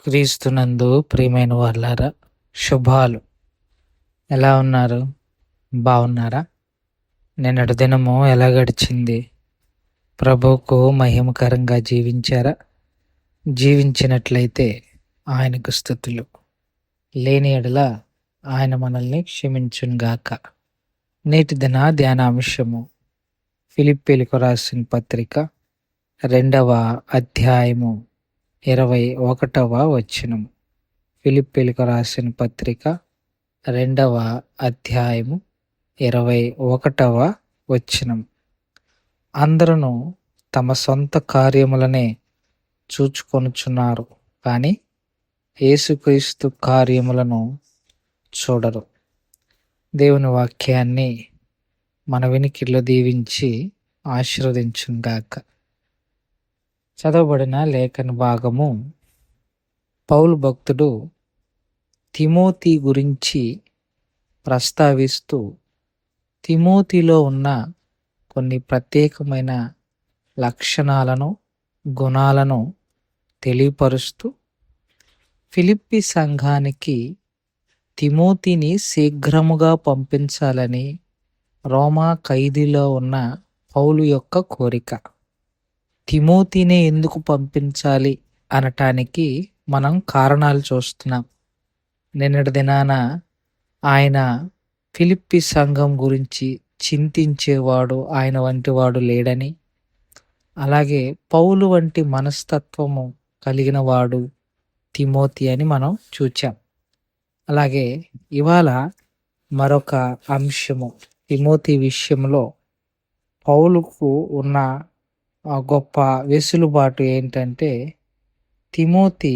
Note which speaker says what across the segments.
Speaker 1: క్రీస్తునందు ప్రియమైన వాళ్ళారా, శుభాలు. ఎలా ఉన్నారు? బాగున్నారా? నిన్నటి దినము ఎలా గడిచింది? ప్రభువుకు మహిమకరంగా జీవించారా? జీవించినట్లయితే ఆయనకు స్తుతులు. లేని ఎడల ఆయన మనల్ని క్షమించునుగాక. నేటి దిన ధ్యానాంశము ఫిలిప్పీలకు రాసిన పత్రిక 2వ అధ్యాయము 21వ వచనము. ఫిలిప్పీలకు రాసిన పత్రిక 2వ అధ్యాయము 21వ వచనం. అందరూ తమ సొంత కార్యములనే చూచుకొనుచున్నారు, కానీ యేసుక్రీస్తు కార్యములను చూడరు. దేవుని వాక్యాన్ని మన వినికిడిలో దీవించి ఆశీర్వదించుగాక. చదవబడిన లేఖన భాగము పౌలు భక్తుడు తిమోతి గురించి ప్రస్తావిస్తూ తిమోతిలో ఉన్న కొన్ని ప్రత్యేకమైన లక్షణాలను, గుణాలను తెలియపరుస్తూ ఫిలిప్పి సంఘానికి తిమోతిని శీఘ్రముగా పంపించాలని రోమా ఖైదీలో ఉన్న పౌలు యొక్క కోరిక. తిమోతినే ఎందుకు పంపించాలి అనటానికి మనం కారణాలు చూస్తున్నాం. నిన్నటి దినాన ఆయన ఫిలిప్పి సంఘం గురించి చింతించేవాడు ఆయన వంటి వాడు లేడని, అలాగే పౌలు వంటి మనస్తత్వము కలిగిన వాడు తిమోతి అని మనం చూచాం. అలాగే ఇవాళ మరొక అంశము, తిమోతి విషయంలో పౌలుకు ఉన్న గొప్ప వెసులుబాటు ఏంటంటే, తిమోతి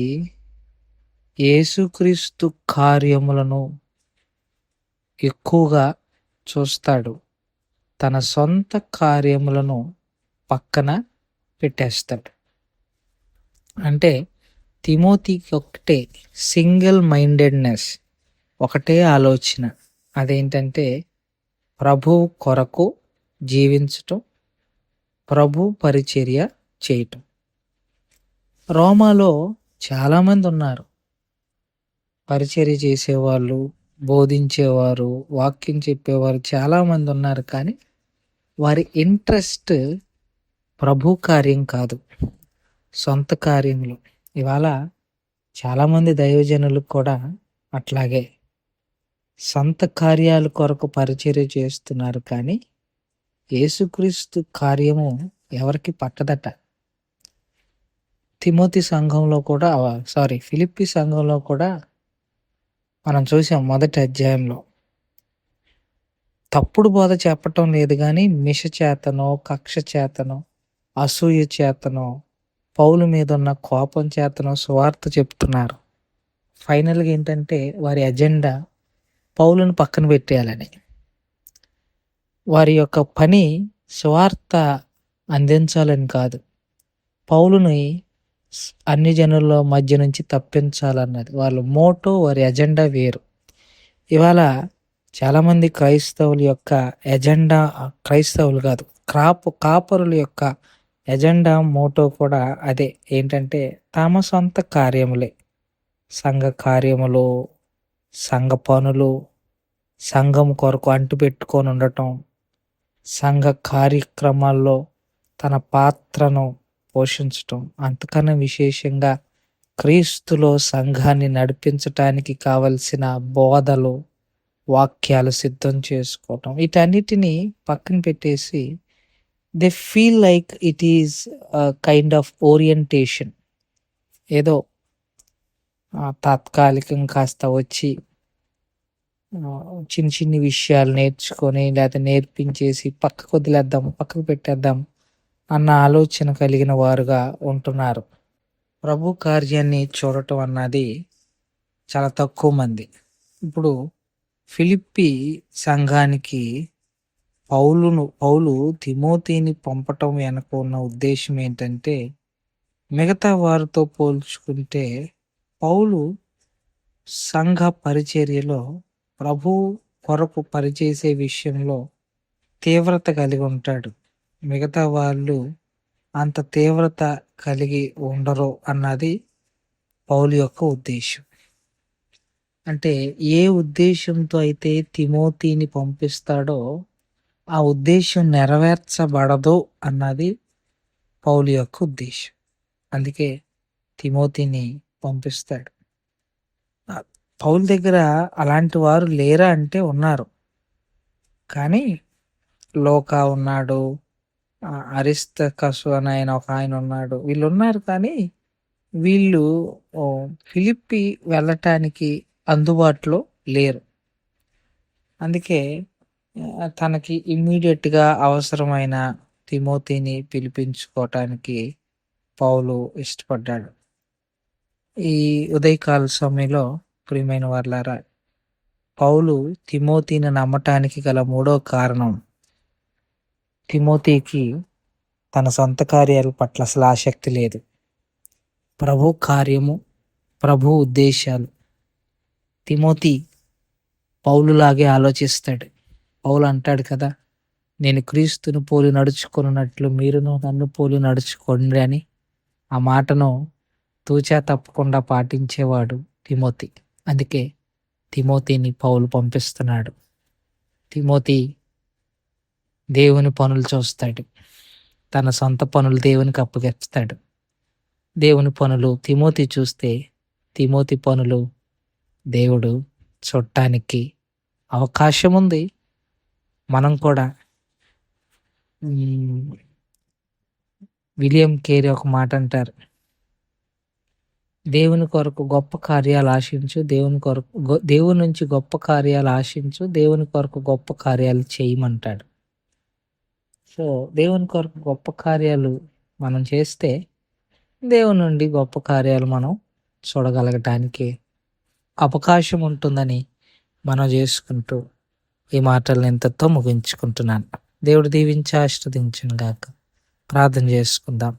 Speaker 1: యేసుక్రీస్తు కార్యములను ఎక్కువగా చూస్తాడు. తన సొంత కార్యములను పక్కన పెట్టేస్తాడు. అంటే తిమోతికి ఒకటే సింగిల్ మైండెడ్నెస్, ఒకటే ఆలోచన. అదేంటంటే ప్రభువు కొరకు జీవించటం, ప్రభు పరిచర్య చేయటం. రోమాలో చాలామంది ఉన్నారు, పరిచర్య చేసేవాళ్ళు, బోధించేవారు, వాక్యం చెప్పేవారు చాలామంది ఉన్నారు. కానీ వారి ఇంట్రెస్ట్ ప్రభు కార్యం కాదు, సొంత కార్యములు. ఇవాళ చాలామంది దైవజనులు కూడా అట్లాగే సొంత కార్యాల కొరకు పరిచర్య చేస్తున్నారు, కానీ యేసుక్రీస్తు కార్యము ఎవరికి పట్టదట. తిమోతి సంఘంలో కూడా ఫిలిప్పి సంఘంలో కూడా మనం చూసాం. మొదటి అధ్యాయంలో తప్పుడు బోధ చెప్పటం లేదు, కానీ మిష చేతనో, కక్ష చేతనో, అసూయ చేతనో, పౌలు మీద ఉన్న కోపం చేతనో సువార్త చెప్తున్నారు. ఫైనల్గా ఏంటంటే వారి అజెండా పౌలును పక్కన పెట్టేయాలని. వారి యొక్క పని సువార్త అందించాలని కాదు, పౌలుని అన్ని జనుల మధ్య నుంచి తప్పించాలన్నది వాళ్ళ మోటో, వారి ఎజెండా వేరు. ఇవాళ చాలామంది క్రైస్తవుల యొక్క ఎజెండా, క్రైస్తవులు కాదు, కాపరుల యొక్క ఎజెండా, మోటో కూడా అదే. ఏంటంటే తమ సొంత కార్యములే, సంఘ కార్యములు, సంఘ పనులు, సంఘం కొరకు అంటుపెట్టుకొని ఉండటం, సంఘ కార్యక్రమాల్లో తన పాత్రను పోషించటం. అంతకన్నా విశేషంగా క్రీస్తులో సంఘాన్ని నడిపించటానికి కావలసిన బోధలు, వాక్యాలు సిద్ధం చేసుకోవటం, వీటన్నిటిని పక్కన పెట్టేసి they feel like it is kind of orientation. ఏదో తాత్కాలికం కాస్త వచ్చి చిన్న చిన్న విషయాలు నేర్చుకొని లేదా నేర్పించేసి పక్కకు వదిలేద్దాం, పక్కకు పెట్టేద్దాం అన్న ఆలోచన కలిగిన వారుగా ఉంటున్నారు. ప్రభు కార్యాన్ని చూడటం అన్నది చాలా తక్కువ మంది. ఇప్పుడు ఫిలిప్పి సంఘానికి పౌలు తిమోతిని పంపటం వెనక ఉన్న ఉద్దేశం ఏంటంటే, మిగతా వారితో పోల్చుకుంటే పౌలు సంఘ పరిచర్యలో ప్రభు కొరకు పనిచేసే విషయంలో తీవ్రత కలిగి ఉంటాడు. మిగతా వాళ్ళు అంత తీవ్రత కలిగి ఉండరు అన్నది పౌలు యొక్క ఉద్దేశం. అంటే ఏ ఉద్దేశంతో అయితే తిమోతిని పంపిస్తాడో ఆ ఉద్దేశం నెరవేర్చబడదు అన్నది పౌలు యొక్క ఉద్దేశం. అందుకే తిమోతిని పంపిస్తాడు. పౌలు దగ్గర అలాంటి వారు లేరా అంటే ఉన్నారు. కానీ లోకా ఉన్నాడు, అరిస్తకసు అని ఒక ఆయన ఉన్నాడు, వీళ్ళు ఉన్నారు. కానీ వీళ్ళు ఫిలిప్పి వెళ్ళటానికి అందుబాటులో లేరు. అందుకే తనకి ఇమ్మీడియట్గా అవసరమైన తిమోతిని పిలిపించుకోవటానికి పౌలు ఇష్టపడ్డాడు. ఈ ఉదయకాల సమయంలో ప్రియమైన వారలారా, పౌలు తిమోతిని నమ్మటానికి గల మూడో కారణం, తిమోతికి తన సొంత కార్యాల పట్ల అసలు ఆసక్తి లేదు. ప్రభు కార్యము, ప్రభు ఉద్దేశాలు. తిమోతి పౌలులాగే ఆలోచిస్తాడు. పౌలు అంటాడు కదా, నేను క్రీస్తును పోలి నడుచుకున్నట్లు మీరును నన్ను పోలి నడుచుకోండి అని. ఆ మాటను తూచా తప్పకుండా పాటించేవాడు తిమోతి. అందుకే తిమోతిని పౌలు పంపిస్తున్నాడు. తిమోతి దేవుని పనులు చూస్తాడు, తన సొంత పనులు దేవునికి అప్పగిస్తాడు. దేవుని పనులు తిమోతి చూస్తే తిమోతి పనులు దేవుడు చూడటానికి అవకాశం ఉంది. మనం కూడా విలియం కేరీ ఒక మాట అంటారు, దేవుని కొరకు గొప్ప కార్యాలు ఆశించు, దేవుని నుంచి గొప్ప కార్యాలు ఆశించు, దేవుని కొరకు గొప్ప కార్యాలు చేయమంటాడు. సో దేవుని కొరకు గొప్ప కార్యాలు మనం చేస్తే దేవుని నుండి గొప్ప కార్యాలు మనం చూడగలగటానికి అవకాశం ఉంటుందని మనం చేసుకుంటూ ఈ మాటలను ఇంతతో ముగించుకుంటున్నాను. దేవుడు దీవించి ఆశీర్వదించును గాక. ప్రార్థన చేసుకుందాం.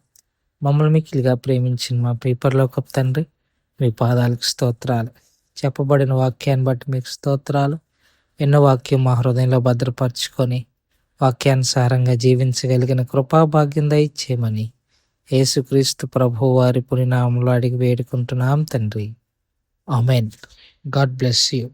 Speaker 1: మమ్మల్ని మిక్కిలిగా ప్రేమించిన మా పరలోకపు తండ్రి, మీ పాదాలకు స్తోత్రాలు. చెప్పబడిన వాక్యాన్ని బట్టి మీకు స్తోత్రాలు. ఎన్నో వాక్యం మా హృదయంలో భద్రపరచుకొని వాక్యానుసారంగా జీవించగలిగిన కృపాభాగ్యం దయచేయమని యేసుక్రీస్తు ప్రభు వారి పునినామంలో అడిగి వేడుకుంటున్నాం తండ్రి. ఆమెన్. God bless you.